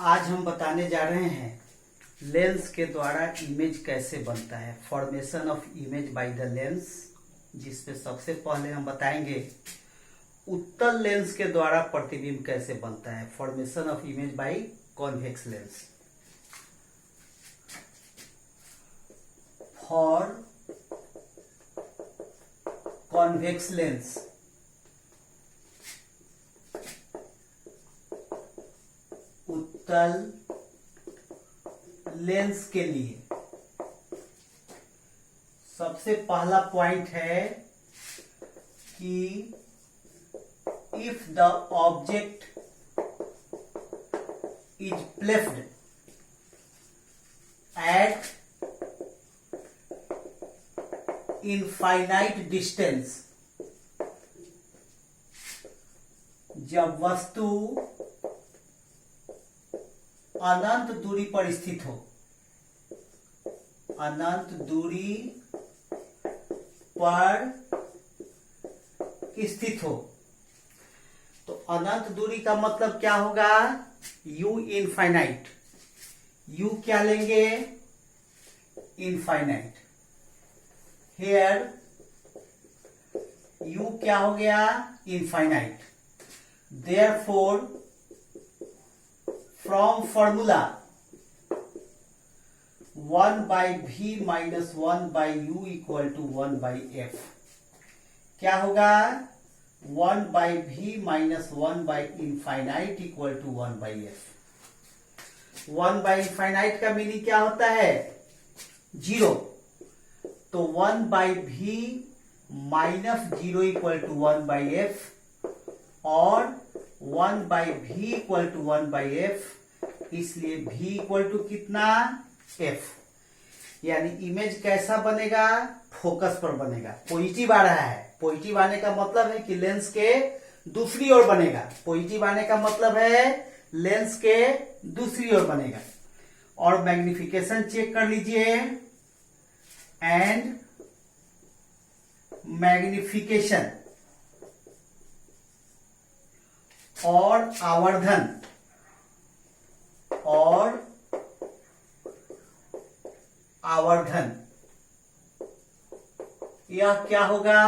आज हम बताने जा रहे हैं लेंस के द्वारा इमेज कैसे बनता है, formation of image by the lens. जिसपे सबसे पहले हम बताएंगे उत्तल लेंस के द्वारा प्रतिबिंब कैसे बनता है, formation of image by convex lens. For convex lens उत्तल लेंस के लिए सबसे पहला पॉइंट है कि if the object is placed at infinite distance, जब वस्तु अनंत दूरी पर स्थित हो, अनंत दूरी पर स्थित हो, तो अनंत दूरी का मतलब क्या होगा, u इनफाइनाइट। u क्या लेंगे, इनफाइनाइट। हेयर u क्या हो गया, infinite. Therefore from formula 1 by v minus 1 by u equal to 1 by f, क्या होगा, 1 by v minus 1 by infinite equal to 1 by f। 1 by infinite का मीनिंग क्या होता है, 0। तो 1 by v minus 0 equal to 1 by f और 1 by v equal to 1 by f, इसलिए v equal to कितना, f। यानी इमेज कैसा बनेगा, फोकस पर बनेगा। पॉजिटिव आ रहा है, पॉजिटिव आने का मतलब है कि लेंस के दूसरी ओर बनेगा। पॉजिटिव आने का मतलब है लेंस के दूसरी ओर बनेगा। और मैग्निफिकेशन चेक कर लीजिए, एंड मैग्निफिकेशन और आवर्धन, और आवर्धन यह क्या होगा,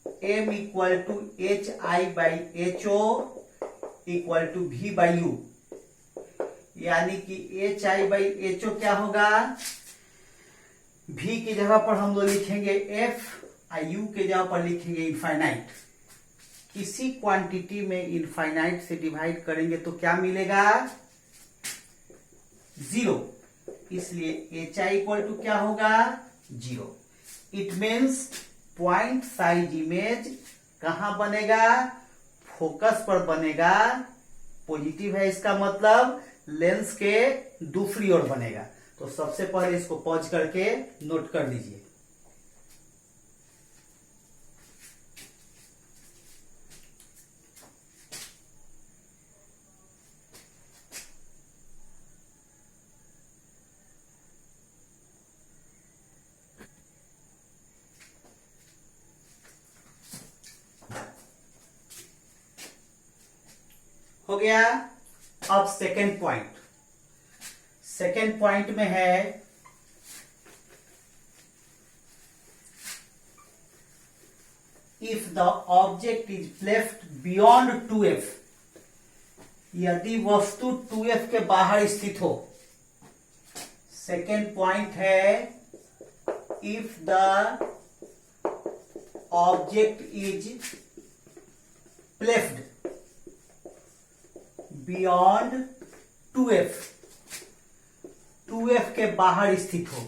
m equal to H I by H O equal to v by U. यानी कि H I by H O क्या होगा, v की जगह पर हम लोग लिखेंगे f, u के जगह पर लिखेंगे इनफाइनाइट। किसी क्वांटिटी में इनफाइनाइट से डिवाइड करेंगे तो क्या मिलेगा, 0। इसलिए एच आई इक्वल टू क्या होगा, 0। It means point size image कहां बनेगा, फोकस पर बनेगा। पॉजिटिव है इसका मतलब लेंस के दूसरी ओर बनेगा। तो सबसे पहले इसको पॉज करके नोट कर लीजिए। हो गया। अब सेकेंड पॉइंट, सेकेंड पॉइंट में है if the object is placed beyond 2f, यदि वस्तु 2f के बाहर स्थित हो। सेकेंड पॉइंट है if the object is placed beyond 2f, 2f के बाहर स्थित हो।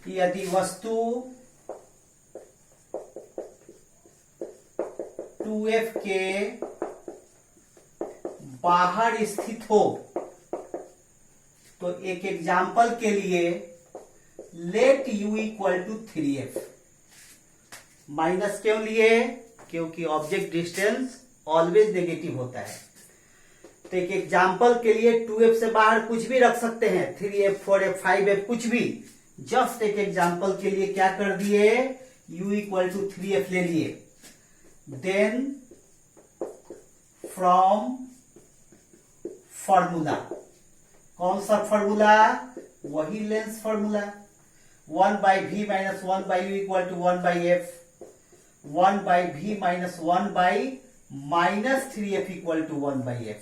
यदि वस्तु 2f के बाहर स्थित हो, तो एक एग्जाम्पल के लिए let u equal to 3f। Minus क्यों लिए, क्योंकि ऑब्जेक्ट डिस्टेंस ऑलवेज नेगेटिव होता है। तो एक एग्जाम्पल के लिए 2f से बाहर कुछ भी रख सकते हैं, 3f 4f 5f कुछ भी। जस्ट एक एग्जाम्पल के लिए क्या कर दिए, u इक्वल टू 3f ले लिए। Then from formula. कौन सा फॉर्मूला? वही lens formula. 1/v minus 1/u equal to 1/f। 1/v minus 1/- 3f equal to 1/f।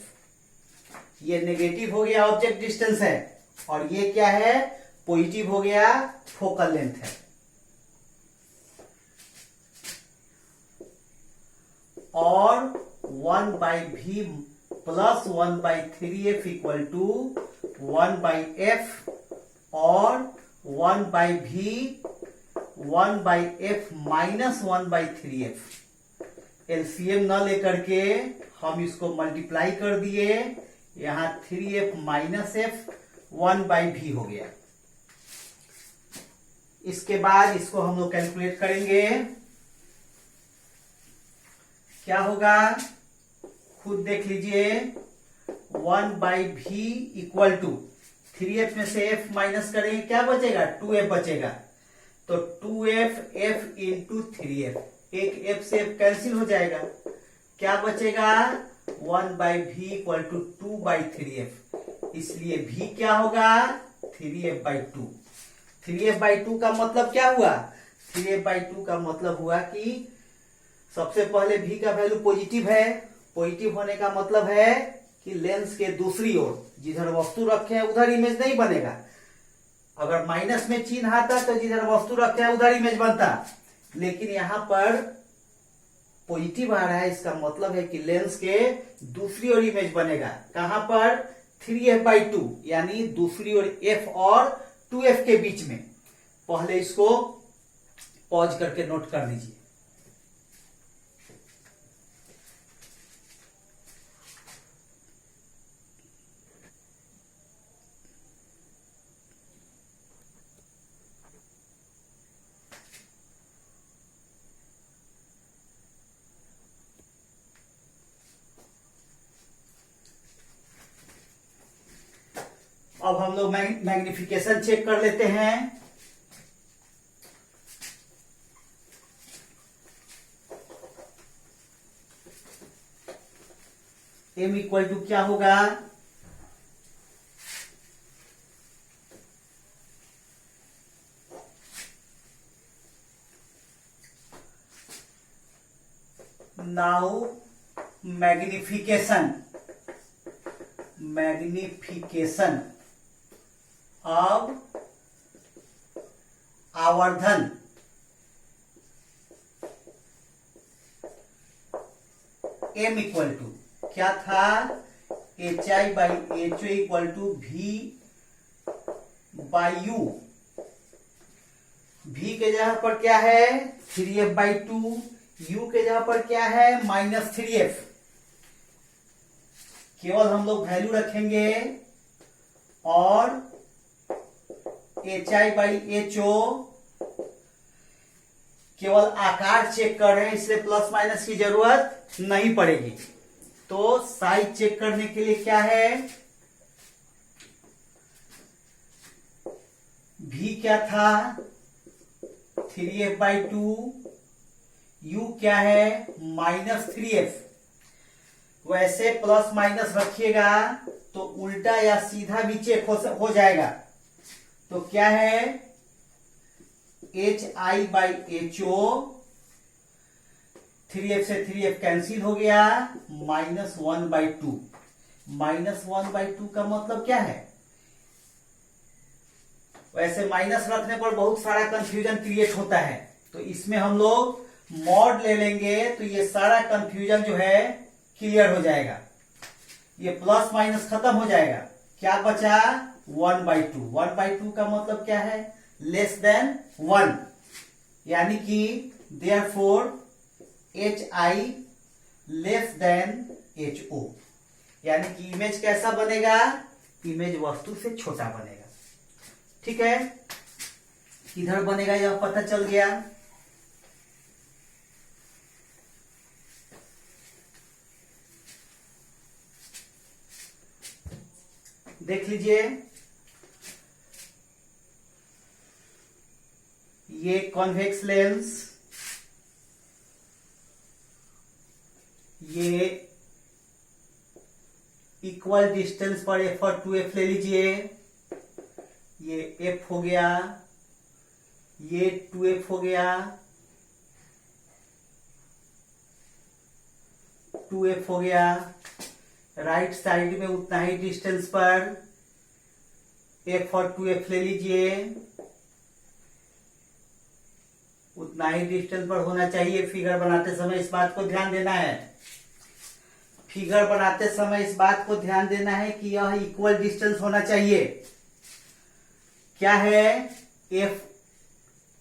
ये नेगेटिव हो गया, ऑब्जेक्ट डिस्टेंस है, और ये क्या है? पॉजिटिव हो गया, फोकल लेंथ है। और 1/v plus 1/3f equal to 1/f और 1/f माइनस 1/3f। एलसीएम न लेकर के हम इसको मल्टीप्लाई कर दिए, यहां 3f माइनस f 1/v हो गया। इसके बाद इसको हम लोग कैलकुलेट करेंगे, क्या होगा खुद देख लीजिए। 1/v इक्वल टू 3f में से f माइनस करेंगे, क्या बचेगा? 2f बचेगा। तो 2f f इंटू 3f, एक f से f कैंसिल हो जाएगा, क्या बचेगा? 1/v equal to 2/3f। इसलिए v क्या होगा? 3f/2। 3f/2 का मतलब क्या हुआ? 3f/2 का मतलब हुआ कि सबसे पहले v का वैल्यू पॉजिटिव है। पॉजिटिव होने का मतलब है कि लेंस के दूसरी ओर जिधर वस्तु रखे हैं उधर इमेज नहीं बनेगा। अगर माइनस में चिन्ह आता तो जिधर वस्तु रखे हैं उधर इमेज बनता, लेकिन यहां पर पॉजिटिव आ रहा है, इसका मतलब है कि लेंस के दूसरी ओर इमेज बनेगा। कहां पर? 3f/2, यानी दूसरी ओर f और 2f के बीच में। पहले इसको पॉज करके नोट कर लीजिए। अब हम लोग मैग्निफिकेशन चेक कर लेते हैं। m इक्वल टू क्या होगा? नाउ मैग्निफिकेशन अब आवर्धन m इक्वल टू क्या था? hi/ho equal to v/u। v के जगह पर क्या है? 3f/2। u के जगह पर क्या है? -3f। केवल हम लोग वैल्यू रखेंगे और hi/ho केवल आकार चेक कर रहे हैं, इसलिए प्लस माइनस की जरूरत नहीं पड़ेगी। तो साइज चेक करने के लिए क्या है? v क्या था? 3f/2। u क्या है? -3f। वैसे प्लस माइनस रखिएगा तो उल्टा या सीधा भी चेक हो जाएगा। तो क्या है? hi/ho 3f से 3f कैंसिल हो गया, -1/2। -1/2 का मतलब क्या है? वैसे माइनस रखने पर बहुत सारा कंफ्यूजन क्रिएट होता है, तो इसमें हम लोग मॉड ले लेंगे तो ये सारा कंफ्यूजन जो है क्लियर हो जाएगा। ये प्लस माइनस खत्म हो जाएगा। क्या बचा? 1/2। 1/2 का मतलब क्या है? लेस देन 1, यानी कि therefore hi less than ho, यानी कि इमेज कैसा बनेगा? इमेज वस्तु से छोटा बनेगा। ठीक है, किधर बनेगा यह पता चल गया। देख लीजिए, ये कॉन्वेक्स लेंस, ये इक्वल डिस्टेंस पर एफ और 2f ले लीजिए। ये f हो गया, ये 2f हो गया, 2f हो गया। राइट साइड में उतना ही डिस्टेंस पर f और 2f ले लीजिए, उतना ही डिस्टेंस पर होना चाहिए। फिगर बनाते समय इस बात को ध्यान देना है, फिगर बनाते समय इस बात को ध्यान देना है कि यह इक्वल डिस्टेंस होना चाहिए। क्या है, f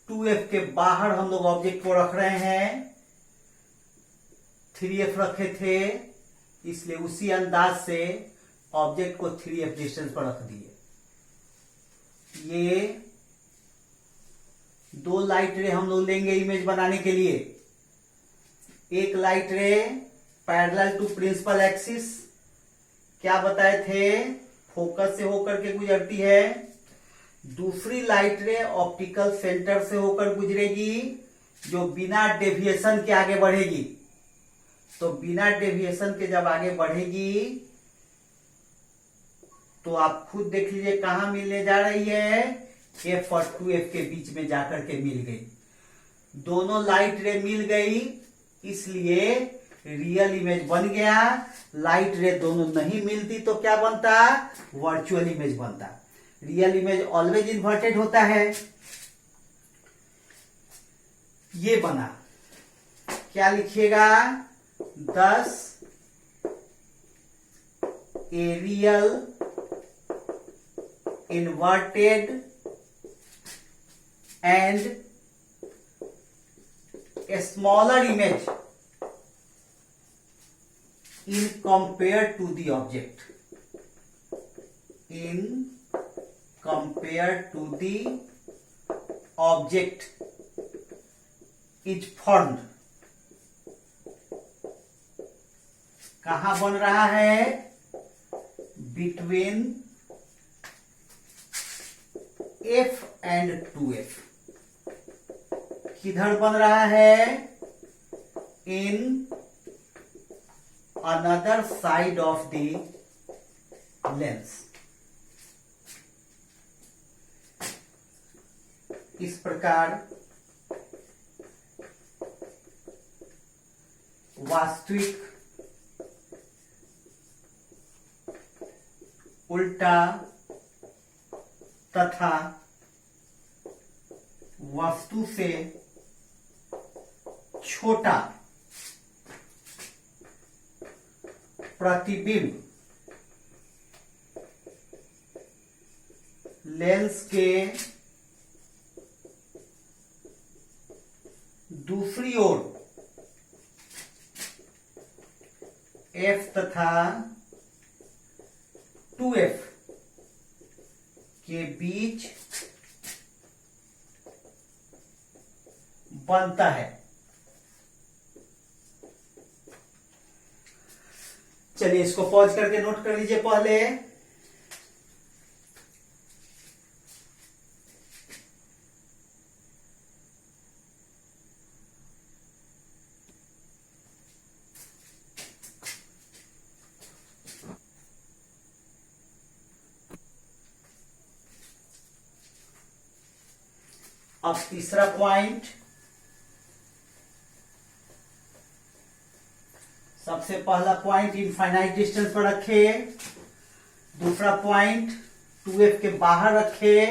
2f के बाहर हम लोग ऑब्जेक्ट को रख रहे हैं, 3f रखे थे, इसलिए उसी अंदाज से ऑब्जेक्ट को 3f डिस्टेंस पर रख दिए। ये 2 लाइट रे हम लोग लेंगे इमेज बनाने के लिए। एक light ray parallel to principal axis, क्या बताए थे, फोकस से होकर के गुजरती है। दूसरी लाइट रे ऑप्टिकल सेंटर से होकर गुजरेगी, जो बिना डेविएशन के आगे बढ़ेगी। तो बिना डेविएशन के जब आगे बढ़ेगी तो आप खुद देख लीजिए कहां मिलने जा रही है, f और 2f के बीच में जाकर के मिल गई। दोनों लाइट रे मिल गई, इसलिए रियल इमेज बन गया। लाइट रे दोनों नहीं मिलती तो क्या बनता, वर्चुअल इमेज बनता। रियल इमेज ऑलवेज इन्वर्टेड होता है। ये बना, क्या लिखिएगा, 10 a real inverted and a smaller image in compared to the object, in compared to the object is formed। कहां बन रहा है, between f and 2f। किधर बन रहा है, in another side of the lens. इस प्रकार वास्तविक, उल्टा तथा वस्तु से छोटा प्रतिबिंब लेंस के दूसरी ओर f तथा 2f के बीच बनता है। चलिए इसको पॉज करके नोट कर लीजिए पहले। अब तीसरा पॉइंट, सबसे पहला पॉइंट इनफाइनाइट डिस्टेंस पर रखे, दूसरा पॉइंट 2f के बाहर रखे,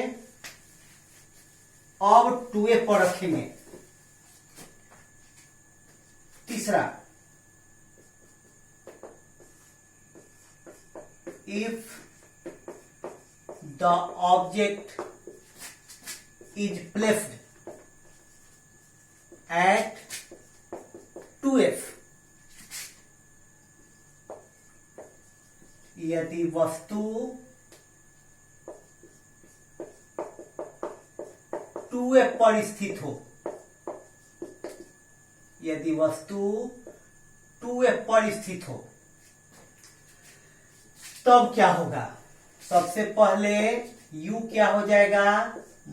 अब 2f पर रखेंगे। तीसरा, if the object is placed at 2f, यदि वस्तु 2f पर स्थित हो, यदि वस्तु 2f पर स्थित हो, तब क्या होगा, सबसे पहले u क्या हो जाएगा,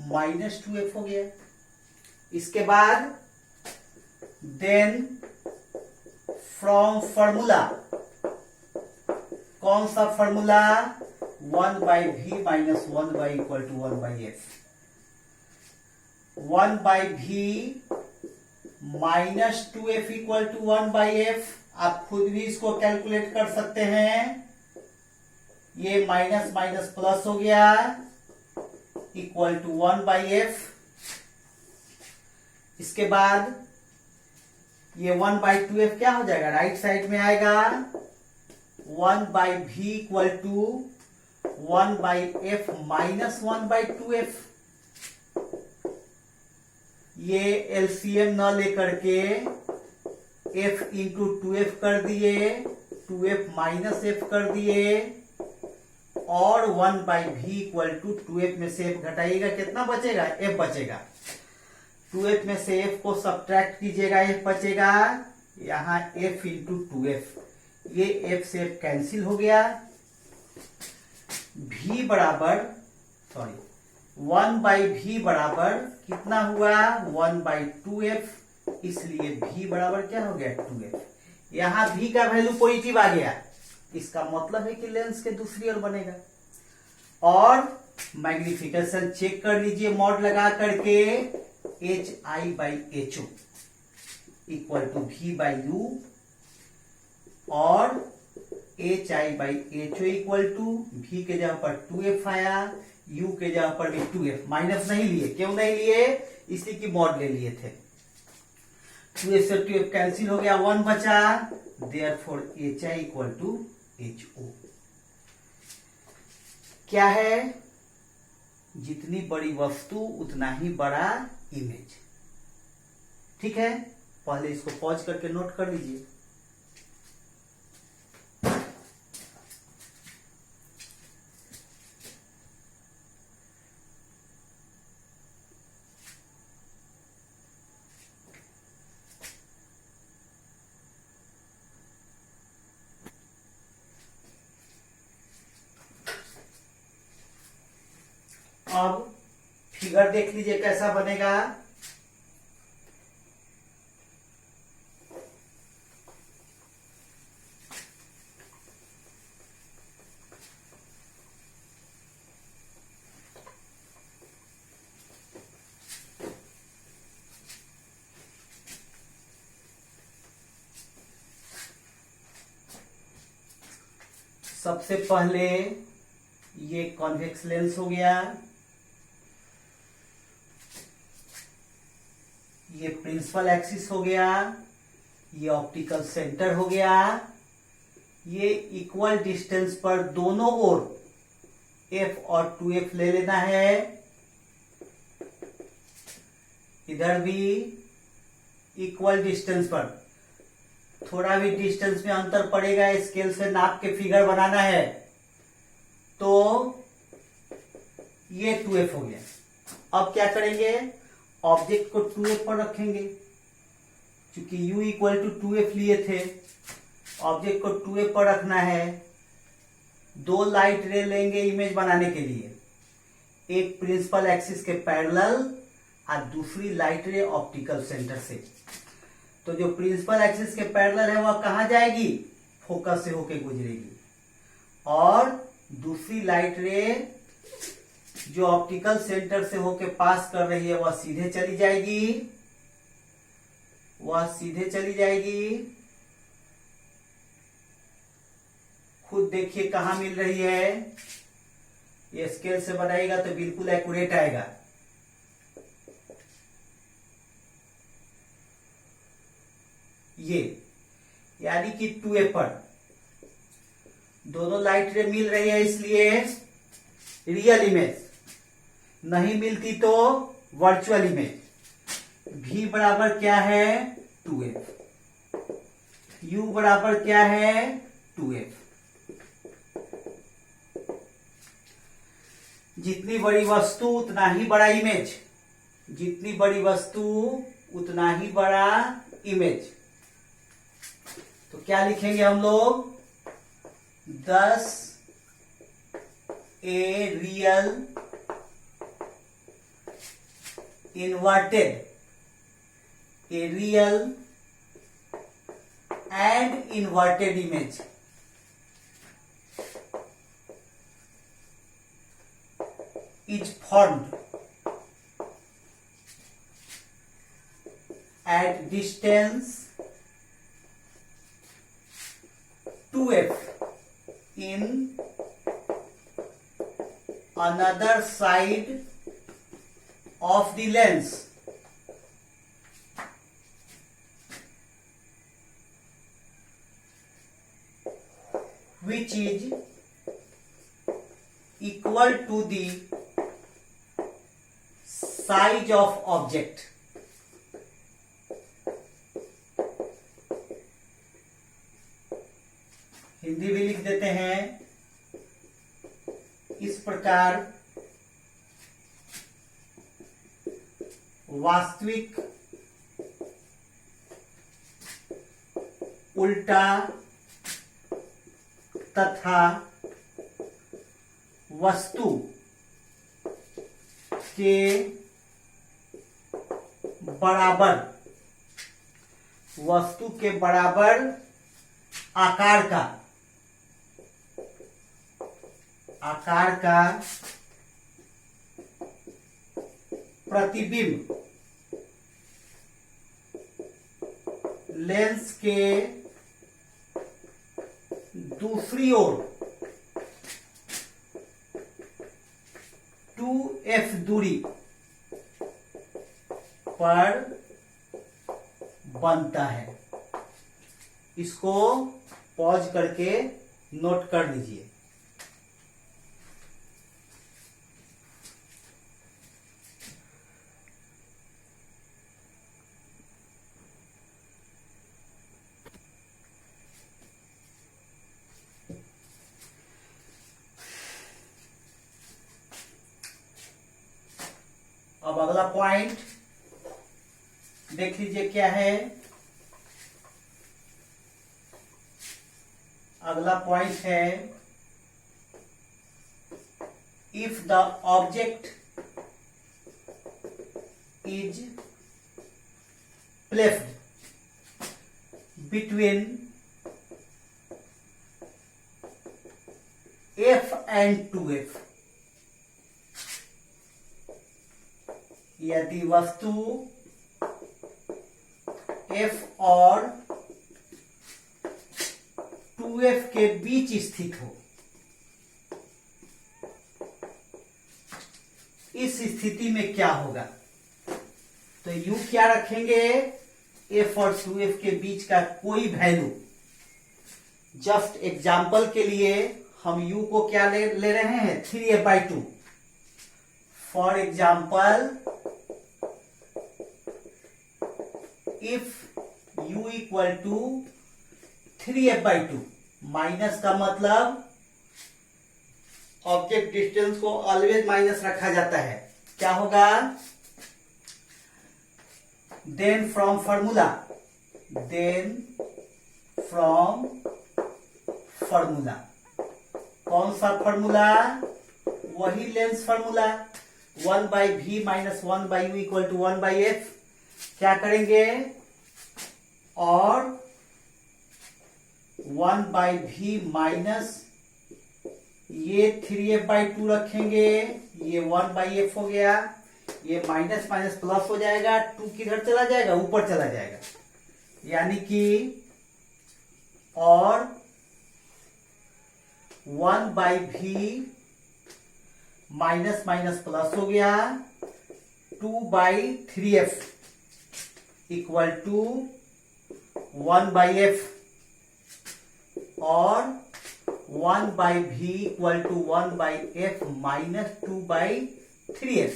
-2f हो गया। इसके बाद देन फ्रॉम फॉर्मूला कौन सा formula, 1/v minus 1 equal to 1/f। 1/v minus 2f equal to 1/f। आप खुद भी इसको कैलकुलेट कर सकते हैं। ये माइनस माइनस प्लस हो गया, इक्वल टू 1/f। इसके बाद ये 1/2f क्या हो जाएगा, राइट साइड में आएगा। 1/v equal to 1/f minus 1/2f। ये एलसीएम न लेकर के f इंटू 2f कर दिए, 2f माइनस f कर दिए, और 1/v इक्वल टू 2f में से f घटाइएगा, कितना बचेगा, f बचेगा। 2f में से f को सब्ट्रैक्ट कीजिएगा, f बचेगा। यहाँ f इंटू 2f, ये f से f कैंसिल हो गया। v बराबर 1/v बराबर कितना हुआ, 1/2f। इसलिए v बराबर क्या हो गया, 2f। यहां v का वैल्यू पॉजिटिव आ गया, इसका मतलब है कि लेंस के दूसरी ओर बनेगा। और मैग्निफिकेशन चेक कर लीजिए मॉड लगा करके, hi/ho इक्वल टू v/u और hi/ho इक्वल टू v के जगह पर 2f आया, u के जगह पर भी 2f। माइनस नहीं लिए, क्यों नहीं लिए, इसी की मॉड ले लिए थे। 2f से 2f कैंसिल हो गया, 1 बचा। Therefore hi equal to ho। क्या है, जितनी बड़ी वस्तु उतना ही बड़ा इमेज। ठीक है, पहले इसको पॉज करके नोट कर लीजिए। अब फिगर देख लीजिए कैसा बनेगा। सबसे पहले ये कॉन्वेक्स लेंस हो गया, ये प्रिंसिपल एक्सिस हो गया, ये ऑप्टिकल सेंटर हो गया। ये इक्वल डिस्टेंस पर दोनों ओर f और 2f ले लेना है। इधर भी इक्वल डिस्टेंस पर, थोड़ा भी डिस्टेंस में अंतर पड़ेगा, स्केल से नाप के फिगर बनाना है। तो ये 2f हो गया। अब क्या करेंगे, ऑब्जेक्ट को 2f पर रखेंगे, क्योंकि u इक्वल टू 2f लिए थे, ऑब्जेक्ट को 2f पर रखना है। दो लाइट रे लेंगे इमेज बनाने के लिए, एक प्रिंसिपल एक्सिस के पैरेलल और दूसरी लाइट रे ऑप्टिकल सेंटर से। तो जो प्रिंसिपल एक्सिस के पैरेलल है वह कहां जाएगी, फोकस से होके गुजरेगी, और दूसरी लाइट रे जो ऑप्टिकल सेंटर से होके पास कर रही है वह सीधे चली जाएगी, वह सीधे चली जाएगी। खुद देखिए कहां मिल रही है, ये स्केल से बनाएगा तो बिल्कुल एक्यूरेट आएगा। ये यानी कि 2f पर दोनों लाइट रे मिल रही है, इसलिए रियल इमेज, नहीं मिलती तो वर्चुअल इमेज। v बराबर क्या है, 2f, u बराबर क्या है, 2f। जितनी बड़ी वस्तु उतना ही बड़ा इमेज, जितनी बड़ी वस्तु उतना ही बड़ा इमेज। तो क्या लिखेंगे हम लोग, 10 a real inverted, a real and inverted image. formed at distance 2f in another side of the lens which is equal to the size of object. Hindi भी लिख देते हैं। इस प्रकार वास्तविक उल्टा तथा वस्तु के बराबर आकार का प्रतिबिंब लेंस के दूसरी ओर 2f दूरी पर बनता है। इसको पॉज करके नोट कर लीजिए। अब अगला पॉइंट देख लीजिए क्या है। अगला पॉइंट है if the object is placed between f and 2f, यदि वस्तु f और 2f के बीच स्थित हो, इस स्थिति में क्या होगा? तो u क्या रखेंगे? f और 2f के बीच का कोई वैल्यू। जस्ट एग्जाम्पल के लिए हम u को क्या ले रहे हैं? 3f/2। For example if u equal to 3f/2, minus का मतलब ऑब्जेक्ट डिस्टेंस को ऑलवेज माइनस रखा जाता है। क्या होगा? देन फ्रॉम फॉर्मूला, कौन सा फॉर्मूला? वही lens formula 1/v minus 1/u equal to 1/f। क्या करेंगे? और 1/v माइनस ये 3f/2 रखेंगे, ये 1/f हो गया, ये माइनस माइनस प्लस हो जाएगा, 2 किधर चला जाएगा? ऊपर चला जाएगा, यानी कि और 1/v माइनस माइनस प्लस हो गया, 2/3f इक्वल टू 1/f और 1/v equal to 1/f minus 2/3f।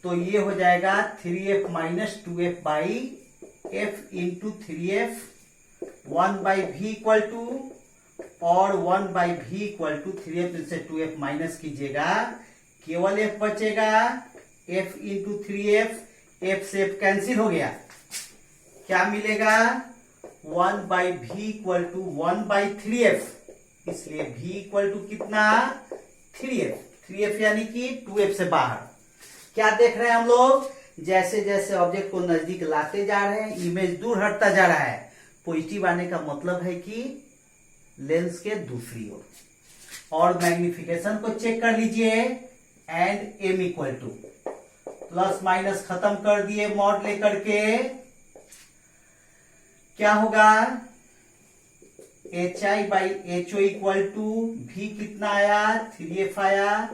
तो ये हो जाएगा 3f minus 2f/f into 3f, 1/v equal to और 1/v इक्वल टू 3f से 2f माइनस कीजिएगा, केवल f बचेगा, f इंटू 3f, f से f कैंसिल हो गया, क्या मिलेगा? 1/v इक्वल टू 1/3f, इसलिए v इक्वल टू कितना? 3f यानी कि 2f से बाहर। क्या देख रहे हैं हम लोग? जैसे जैसे ऑब्जेक्ट को नजदीक लाते जा रहे हैं, इमेज दूर हटता जा रहा है। पॉजिटिव आने का मतलब है कि लेंस के दूसरी ओर। और मैग्निफिकेशन को चेक कर लीजिए and M equal to plus minus खत्म कर दिए मॉड लेकर के क्या होगा H I by H O equal to भी कितना आया 3f आया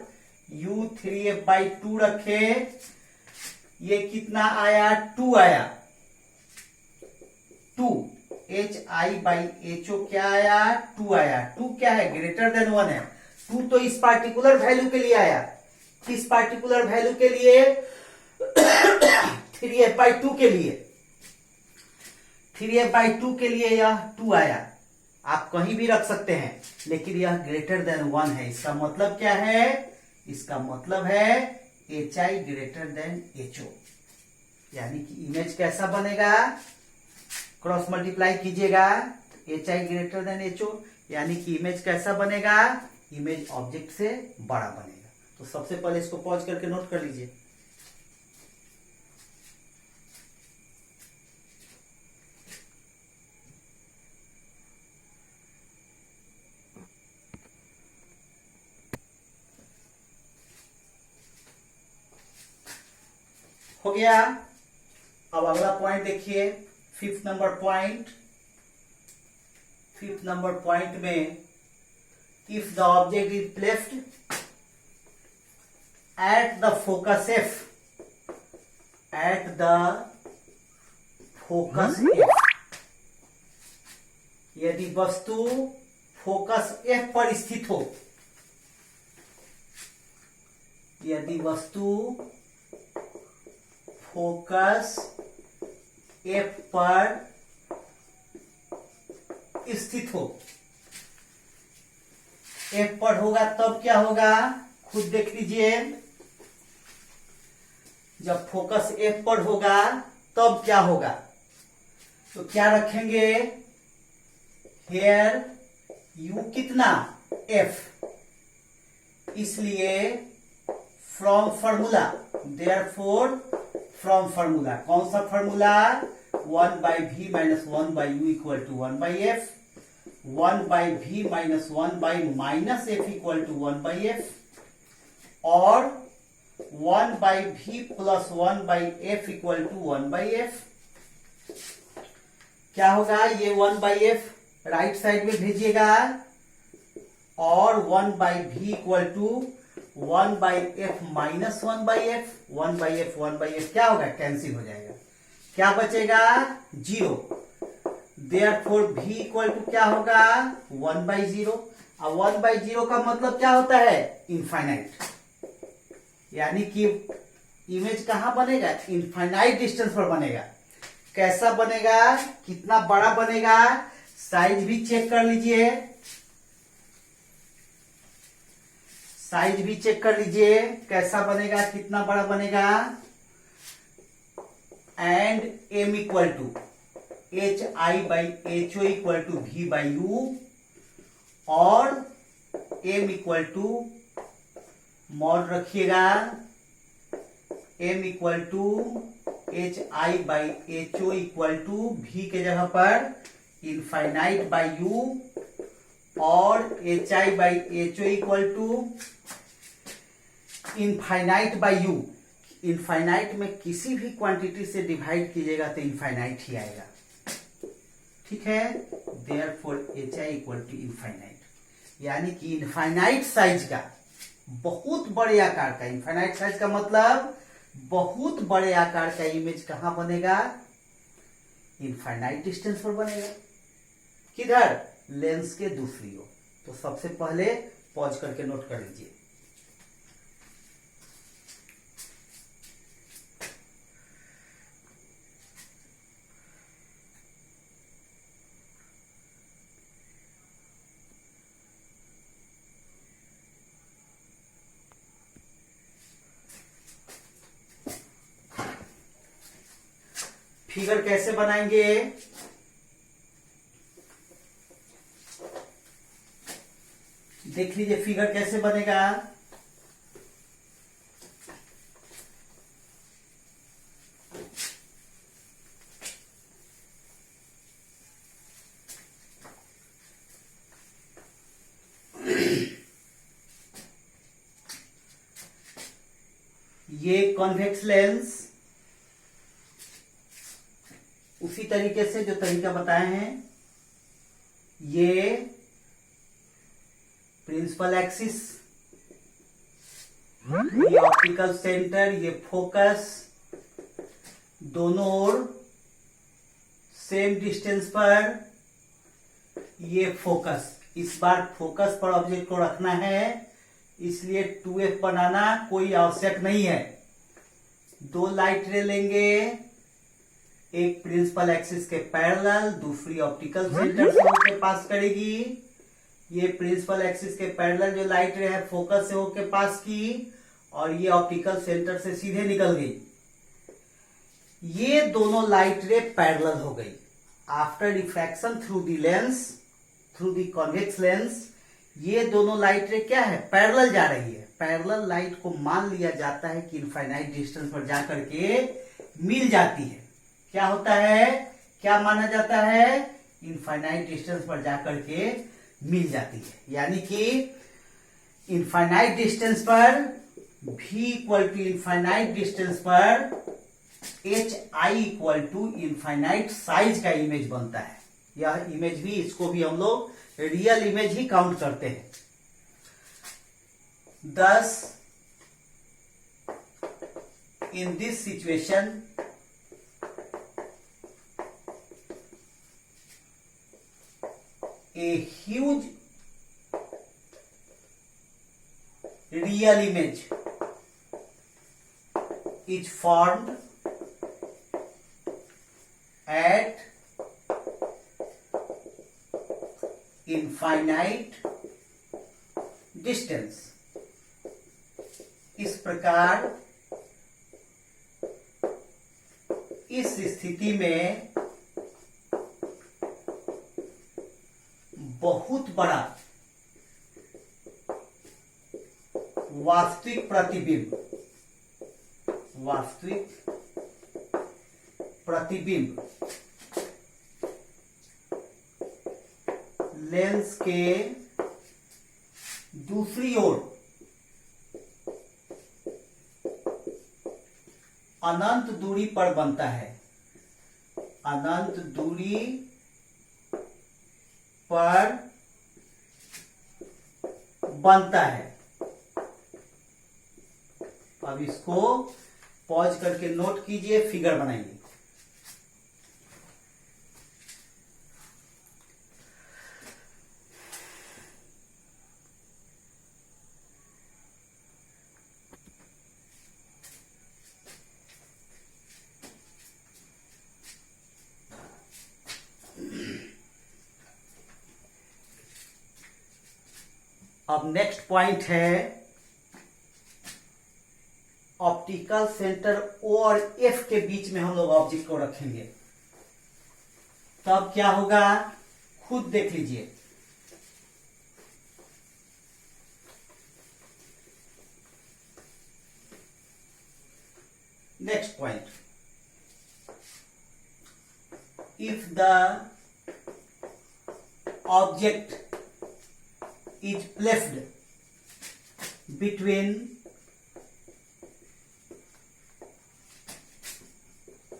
u 3f बाई 2 रखे ये कितना आया 2 आया 2 H I by H O क्या आया 2 आया 2 क्या है ग्रेटर देन 1 है 2 तो इस पार्टिकुलर वैल्यू के लिए आया किस पार्टिकुलर वैल्यू के लिए 3f बाई 2 के लिए 3f बाई 2 के लिए यह 2 आया आप कहीं भी रख सकते हैं लेकिन यह ग्रेटर देन 1 है इसका मतलब क्या है इसका मतलब है H I greater than H O यानी कि इमेज कैसा बनेगा क्रॉस मल्टीप्लाई कीजिएगा H I greater than H O यानी कि इमेज कैसा बनेगा इमेज ऑब्जेक्ट से बड़ा बनेगा तो सबसे पहले इसको पॉज करके नोट कर लीजिए हो गया अब अगला पॉइंट देखिए फिफ्थ नंबर पॉइंट में if the object is placed at the focus F यदि वस्तु फोकस एफ पर स्थित हो यदि वस्तु फोकस एफ पर स्थित हो एफ पर होगा तब क्या होगा खुद देख लीजिए जब फोकस एफ पर होगा तब क्या होगा तो क्या रखेंगे हेयर यू कितना एफ इसलिए from formula therefore from formula कौन सा formula 1 by V minus 1 by U equal to 1 by F 1 by V minus 1 by minus F equal to 1 by F और 1 by V plus 1 by F equal to 1 by F क्या होगा ये 1 by F right side में भेजिएगा और 1 by V equal to 1 by F minus 1 by F 1 by F क्या होगा cancel हो जाएगा क्या बचेगा 0 देयरफॉर v इक्वल टू क्या होगा 1 बाई 0 और 1 बाई 0 का मतलब क्या होता है इनफाइनाइट यानी कि इमेज कहां बनेगा इनफाइनाइट डिस्टेंस पर बनेगा कैसा बनेगा कितना बड़ा बनेगा साइज भी चेक कर लीजिए कैसा बनेगा कितना बड़ा बनेगा and M equal to H I by H O equal to V by U और एम इक्वल टू मॉड रखिएगा M equal to H I by H O equal to V के जगह पर इनफाइनाइट बाई यू और H I by H O equal to infinite by U infinite में किसी भी quantity से डिवाइड कीजिएगा तो इनफाइनाइट ही आएगा ठीक है therefore H I equal to infinite यानी कि इनफाइनाइट साइज का बहुत बड़े आकार का इनफाइनाइट साइज का मतलब बहुत बड़े आकार का इमेज कहां बनेगा इनफाइनाइट डिस्टेंस पर बनेगा किधर लेंस के दूसरी ओर तो सबसे पहले पॉज करके नोट कर लीजिए फिगर कैसे बनाएंगे देख लीजिए फिगर कैसे बनेगा कॉन्वेक्स लेंस उसी तरीके से जो तरीका बताए हैं, ये प्रिंसिपल एक्सिस, ये ऑप्टिकल सेंटर, ये फोकस, दोनों ओर सेम डिस्टेंस पर ये फोकस। इस बार फोकस पर ऑब्जेक्ट को रखना है, इसलिए 2f बनाना कोई आवश्यक नहीं है। दो लाइट रे लेंगे, एक प्रिंसिपल एक्सिस के पैरेलल, दूसरी ऑप्टिकल सेंटर से होकर पास करेगी। ये प्रिंसिपल एक्सिस के पैरेलल जो लाइट रे है फोकस से होकर पास की, और ये ऑप्टिकल सेंटर से सीधे निकल गई। ये दोनों लाइट रे पैरेलल हो गई। After refraction through the lens, through the convex lens, ये दोनों लाइट रे क्या है, पैरेलल जा रही है। पैरेलल लाइट को मान लिया जाता है कि इनफाइनाइट डिस्टेंस पर जाकर के मिल जाती है। क्या होता है, क्या माना जाता है, इनफाइनाइट डिस्टेंस पर जाकर के मिल जाती है। यानी कि इनफाइनाइट डिस्टेंस पर v equal to infinite distance पर H I equal to infinite size का इमेज बनता है। यह इमेज भी, इसको भी हम लोग रियल इमेज ही काउंट करते हैं। thus in this situation a huge real image is formed at infinite distance। इस प्रकार इस स्थिति में बहुत बड़ा वास्तविक प्रतिबिंब लेंस के दूसरी ओर अनंत दूरी पर बनता है। अनंत दूरी पर बनता है। अब इसको पॉज करके नोट कीजिए, फिगर बनाइए। अब नेक्स्ट पॉइंट है ऑप्टिकल सेंटर O और F के बीच में हम लोग ऑब्जेक्ट को रखेंगे, तब क्या होगा खुद देख लीजिए। Next point, if the object is placed between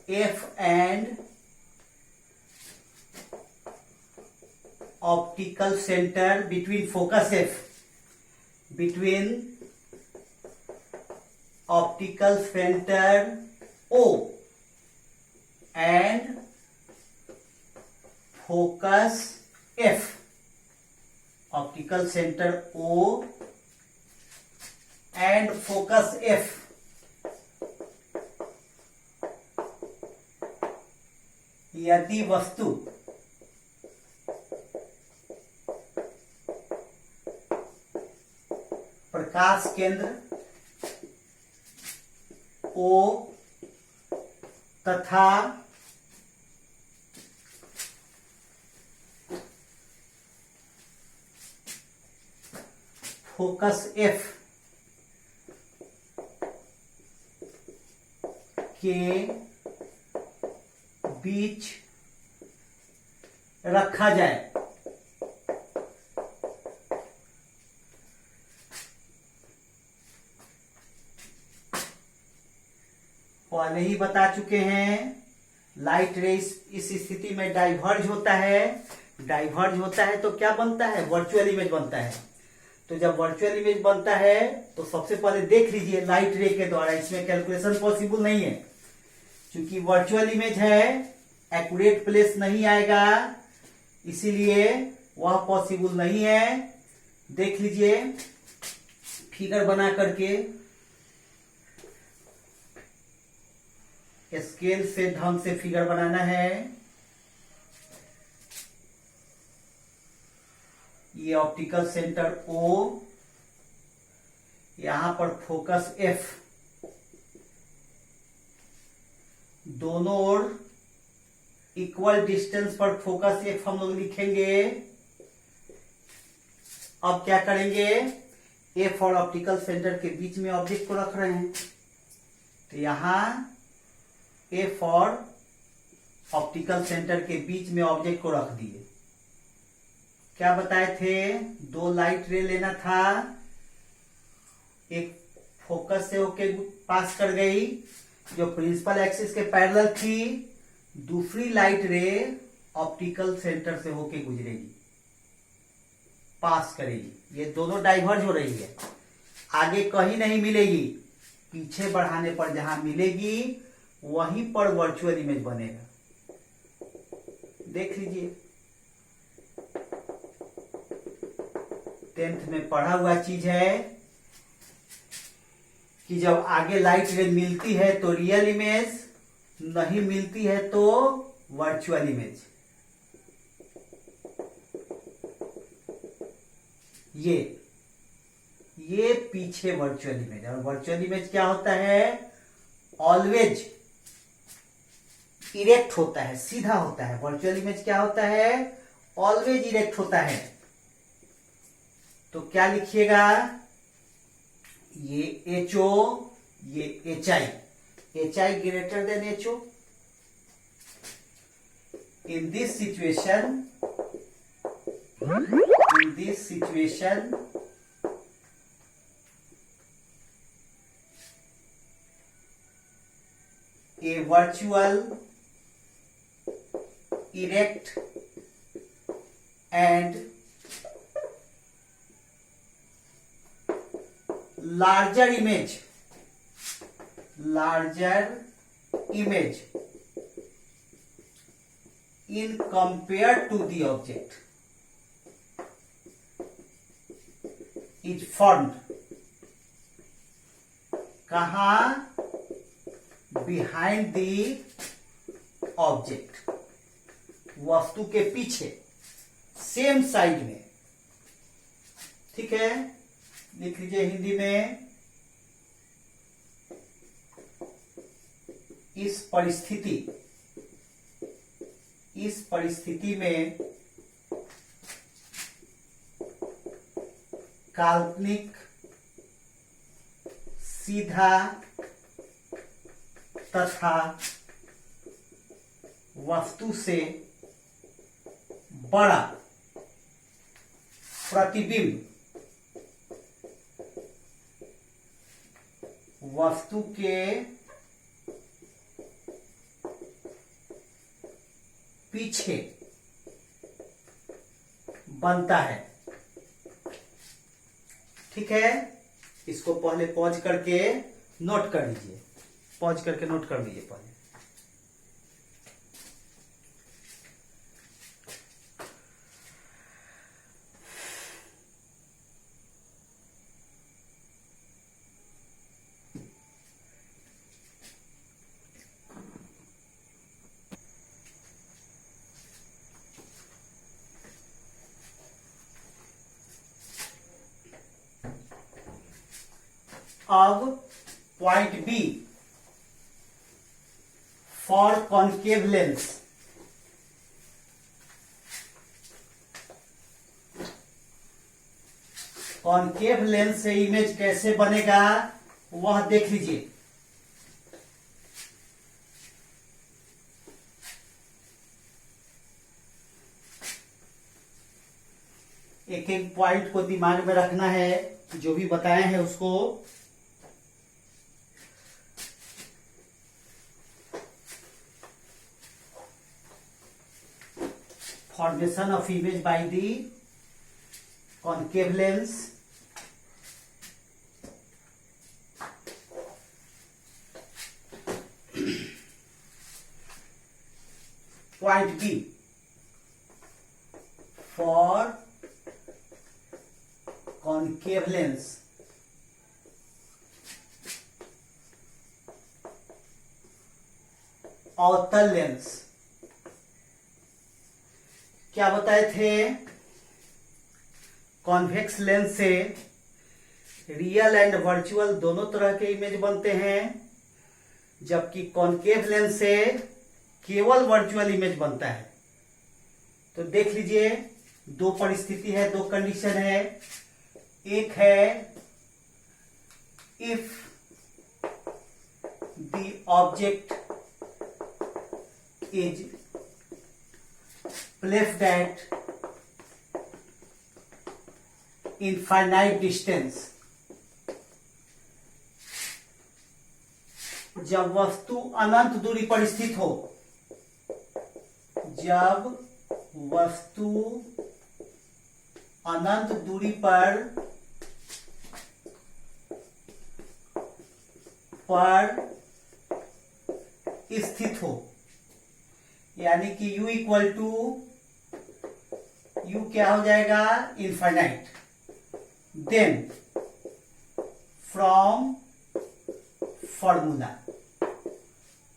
F and optical center, between focus F, between optical center O and focus F, optical centre O and focus F, यदि वस्तु प्रकाश केंद्र O तथा फोकस F के बीच रखा जाए, पहले ही बता चुके हैं, लाइट रे इस स्थिति में डाइवर्ज होता है। डाइवर्ज होता है तो क्या बनता है, वर्चुअल इमेज बनता है। तो जब वर्चुअल इमेज बनता है तो सबसे पहले देख लीजिए लाइट रे के द्वारा, इसमें कैलकुलेशन पॉसिबल नहीं है क्योंकि वर्चुअल इमेज है, एक्यूरेट प्लेस नहीं आएगा, इसीलिए वह पॉसिबल नहीं है। देख लीजिए फिगर बना करके, स्केल से ढंग से फिगर बनाना है। ये ऑप्टिकल सेंटर O, यहां पर फोकस F, दोनों ओर इक्वल डिस्टेंस पर फोकस F हम लोग लिखेंगे। अब क्या करेंगे, F और ऑप्टिकल सेंटर के बीच में ऑब्जेक्ट को रख रहे हैं, तो यहां F और ऑप्टिकल सेंटर के बीच में ऑब्जेक्ट को रख दिए। क्या बताए थे, दो लाइट रे लेना था, एक फोकस से होके पास कर गई जो प्रिंसिपल एक्सिस के पैरेलल थी, दूसरी लाइट रे ऑप्टिकल सेंटर से होके गुजरेगी, पास करेगी। ये दोनों डाइवर्ज हो रही है, आगे कहीं नहीं मिलेगी, पीछे बढ़ाने पर जहां मिलेगी वहीं पर वर्चुअल इमेज बनेगा। देख लीजिए 10th में पढ़ा हुआ चीज है कि जब आगे लाइट रे मिलती है तो रियल इमेज, नहीं मिलती है तो वर्चुअल इमेज। ये पीछे वर्चुअल इमेज। और वर्चुअल इमेज क्या होता है, ऑलवेज इरेक्ट होता है, सीधा होता है। वर्चुअल इमेज क्या होता है, ऑलवेज इरेक्ट होता है। तो क्या लिखिएगा, ये HO, ये HI, HI greater than HO। in this situation a virtual erect and larger image in compared to the object is formed कहाँ, बिहाइंड दी ऑब्जेक्ट, वस्तु के पीछे, सेम साइड में। ठीक है, लिख लीजिए हिंदी में, इस परिस्थिति में काल्पनिक सीधा तथा वस्तु से बड़ा प्रतिबिंब वस्तु के पीछे बनता है। ठीक है, इसको पहले पॉज करके नोट कर लीजिए, पॉज करके नोट कर लीजिए पहले। अब point B, for concave lens, concave lens से इमेज कैसे बनेगा वह देख लीजिए। एक एक पॉइंट को दिमाग में रखना है, जो भी बताए हैं उसको। formation of image by the concave lens point B for concave lens अवतल लेंस। क्या बताए थे? कॉन्वेक्स लेंस से रियल एंड वर्चुअल दोनों तरह के इमेज बनते हैं, जबकि कॉन्केव लेंस से केवल वर्चुअल इमेज बनता है। तो देख लीजिए, दो परिस्थिति है, दो कंडीशन है। एक है if the object is placed at infinite distance, जब वस्तु अनंत दूरी पर स्थित हो, जब वस्तु अनंत दूरी पर स्थित हो, यानी कि u इक्वल टू u क्या हो जाएगा? इनफाइनाइट। देन फ्रॉम फॉर्मूला,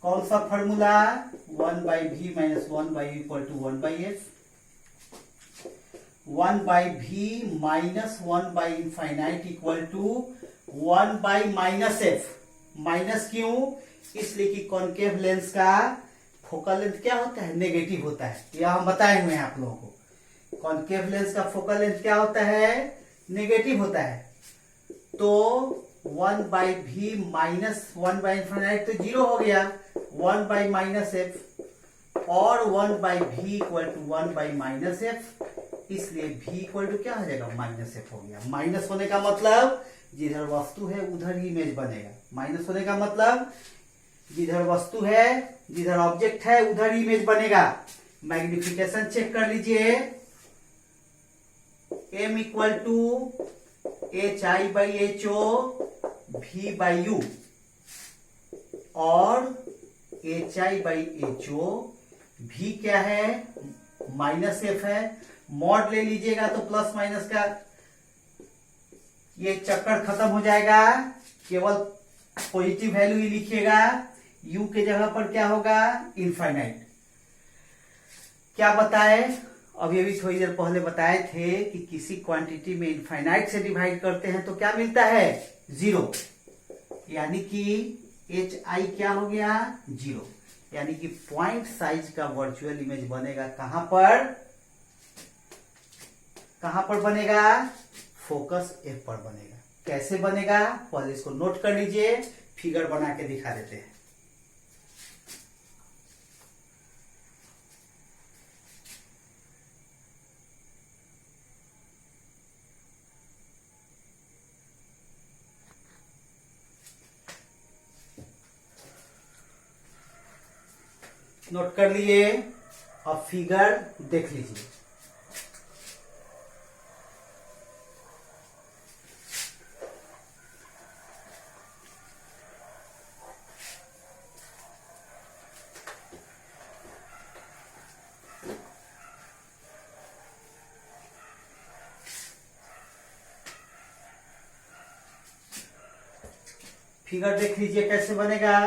कौन सा formula? 1/v minus 1/u equal to 1/f। 1/v minus infinite equal to 1/-f। Minus क्यों? इसलिए कि कॉन्केव लेंस का फोकल लेंथ क्या होता है? नेगेटिव होता है। यह हम बताए हुए हैं आप लोगों को। कॉन्केव लेंस का फोकल लेंथ क्या होता है? नेगेटिव होता है। तो 1/v माइनस 1/इनफाइनाइट तो 0 हो गया, 1/-f और 1/v इक्वल टू 1/-f, इसलिए v इक्वल टू क्या हो जाएगा? -f हो गया। माइनस होने का मतलब जिधर वस्तु है उधर ही इमेज बनेगा। माइनस होने का मतलब जिधर वस्तु है, जिधर ऑब्जेक्ट है, उधर ही इमेज बनेगा। मैग्निफिकेशन चेक कर लीजिए। m equal to hi/ho v/u और hi/ho v क्या है? -f है। मॉड ले लीजिएगा तो प्लस माइनस का ये चक्कर खत्म हो जाएगा, केवल पॉजिटिव वैल्यू ही लिखिएगा। u के जगह पर क्या होगा? इनफाइनाइट। क्या बताए? अभी थोड़ी देर पहले बताए थे कि किसी क्वांटिटी में इनफाइनाइट से डिवाइड करते हैं तो क्या मिलता है? 0। यानी कि hi क्या हो गया? 0। यानी कि पॉइंट साइज का वर्चुअल इमेज बनेगा कहां पर? कहां पर बनेगा? फोकस f पर बनेगा। कैसे बनेगा? पहले इसको नोट कर लीजिए, फिगर बना के दिखा देते हैं। नोट कर लिए, अब फिगर देख लीजिए। फिगर देख लीजिए कैसे बनेगा।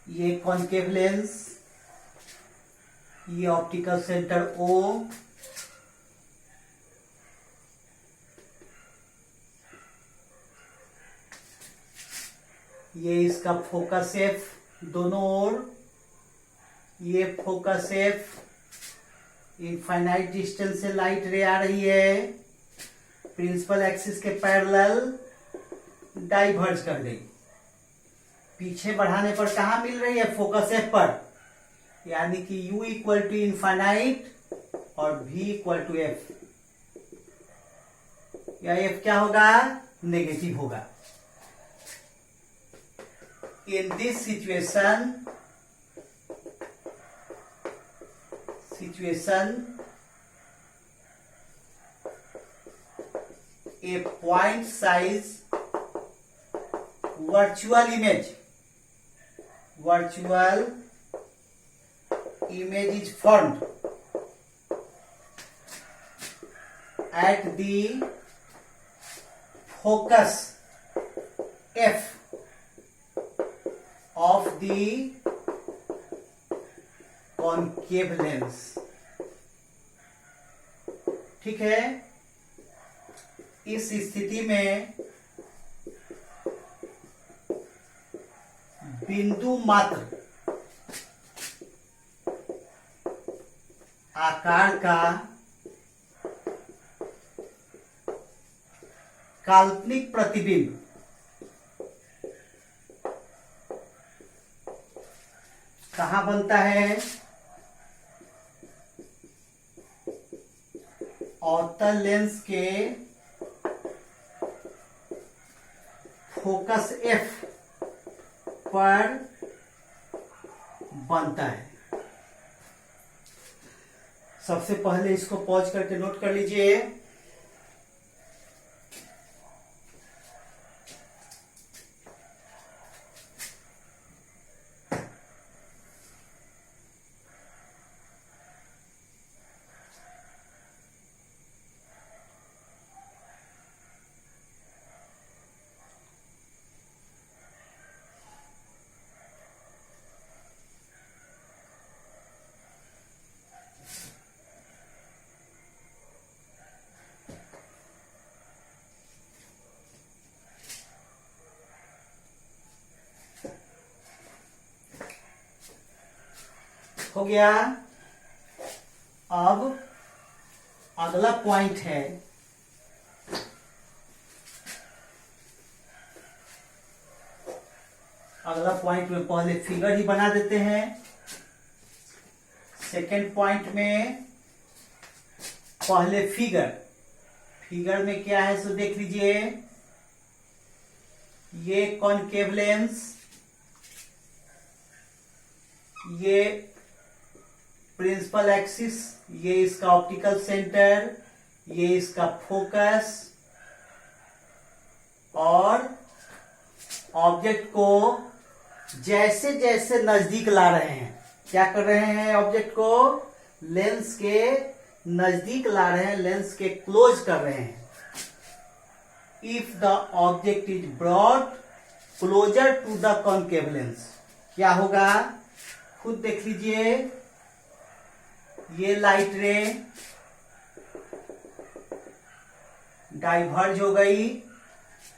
ये कॉन्केव लेंस, ये ऑप्टिकल सेंटर O, ये इसका फोकस F दोनों ओर, ये फोकस F, इनफाइनाइट डिस्टेंस से लाइट रे आ रही है, प्रिंसिपल एक्सिस के पैरेलल डाइवर्ज कर गई। पीछे बढ़ाने पर कहां मिल रही है? फोकस F पर। यानी कि u इक्वल टू इनफाइनाइट और v इक्वल टू f। या f क्या होगा? नेगेटिव होगा। In this situation, a point size virtual image is formed at the focus F of the concave lens. ठीक है, इस स्थिति में बिंदु मात्र आकार का काल्पनिक प्रतिबिंब कहां बनता है? अवतल लेंस के फोकस एफ पर बनता है। सबसे पहले इसको पॉज करके नोट कर लीजिए। हो गया। अब अगला पॉइंट है में पहले फिगर ही बना देते हैं। सेकेंड पॉइंट में पहले फिगर में क्या है सो देख लीजिए। ये कॉनकेव लेंस, ये प्रिंसिपल एक्सिस, ये इसका ऑप्टिकल सेंटर, ये इसका फोकस, और ऑब्जेक्ट को जैसे जैसे नजदीक ला रहे हैं, क्या कर रहे हैं? ऑब्जेक्ट को लेंस के नजदीक ला रहे हैं, लेंस के क्लोज कर रहे हैं। If the object is brought closer to the concave lens, क्या होगा? खुद देख लीजिए। ये लाइट रे डाइवर्ज हो गई,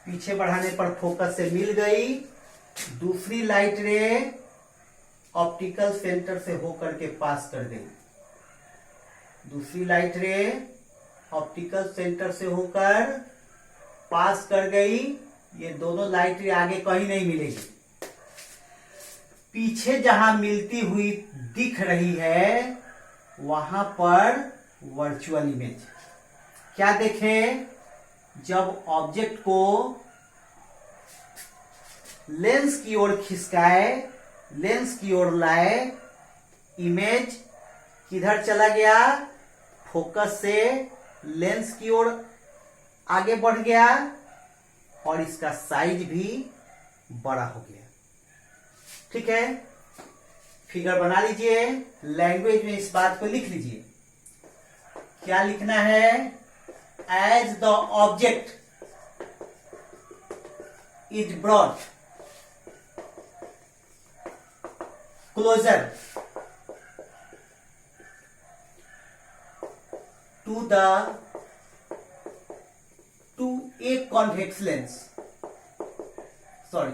पीछे बढ़ाने पर फोकस से मिल गई। दूसरी लाइट रे ऑप्टिकल सेंटर से होकर के पास कर गई। दूसरी लाइट रे ऑप्टिकल सेंटर से होकर पास कर गई। ये दोनों लाइट रे आगे कहीं नहीं मिलेगी। पीछे जहां मिलती हुई दिख रही है वहां पर वर्चुअल इमेज। क्या देखें? जब ऑब्जेक्ट को लेंस की ओर खिसकाए, लेंस की ओर लाए, इमेज किधर चला गया? फोकस से लेंस की ओर आगे बढ़ गया और इसका साइज भी बड़ा हो गया। ठीक है, फिगर बना लीजिए। लैंग्वेज में इस बात को लिख लीजिए। क्या लिखना है? As the object is brought closer to a convex lens, sorry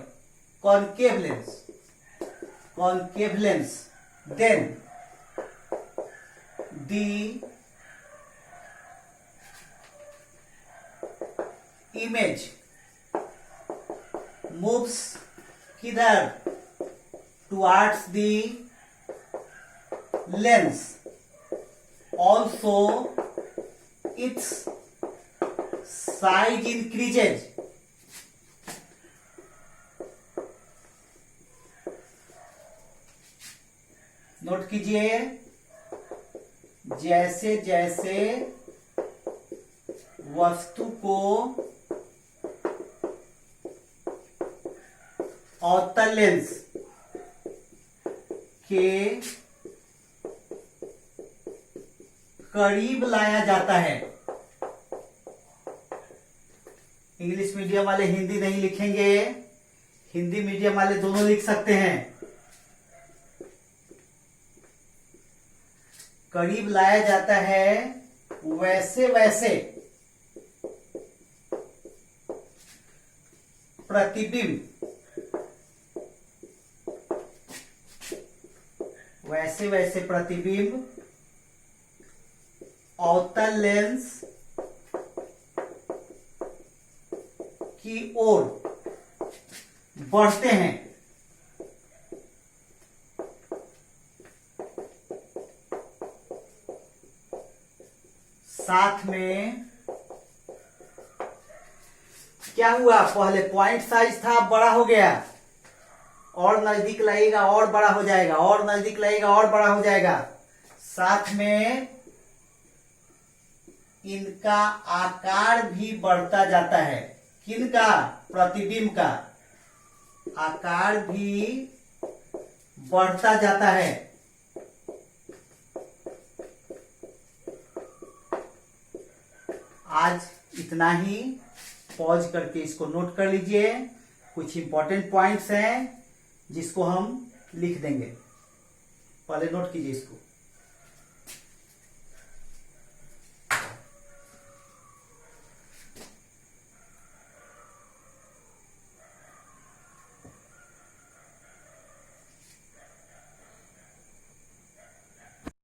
concave lens, then the image moves किधर? towards the lens. Also its size increases. Note कीजिए, जैसे जैसे वस्तु को अवतल लेंस के करीब लाया जाता है, इंग्लिश मीडियम वाले हिंदी नहीं लिखेंगे, हिंदी मीडियम वाले दोनों लिख सकते हैं। करीब लाया जाता है वैसे वैसे प्रतिबिंब, वैसे वैसे प्रतिबिंब अवतल लेंस की ओर बढ़ते हैं। साथ में क्या हुआ, पहले पॉइंट साइज था, बड़ा हो गया, और नजदीक लाइएगा और बड़ा हो जाएगा, और नजदीक लाइएगा और बड़ा हो जाएगा। साथ में इनका आकार भी बढ़ता जाता है। किनका? प्रतिबिंब का आकार भी बढ़ता जाता है। आज इतना ही, पॉज करके इसको नोट कर लीजिए। कुछ इंपॉर्टेंट पॉइंट्स हैं जिसको हम लिख देंगे, पहले नोट कीजिए इसको।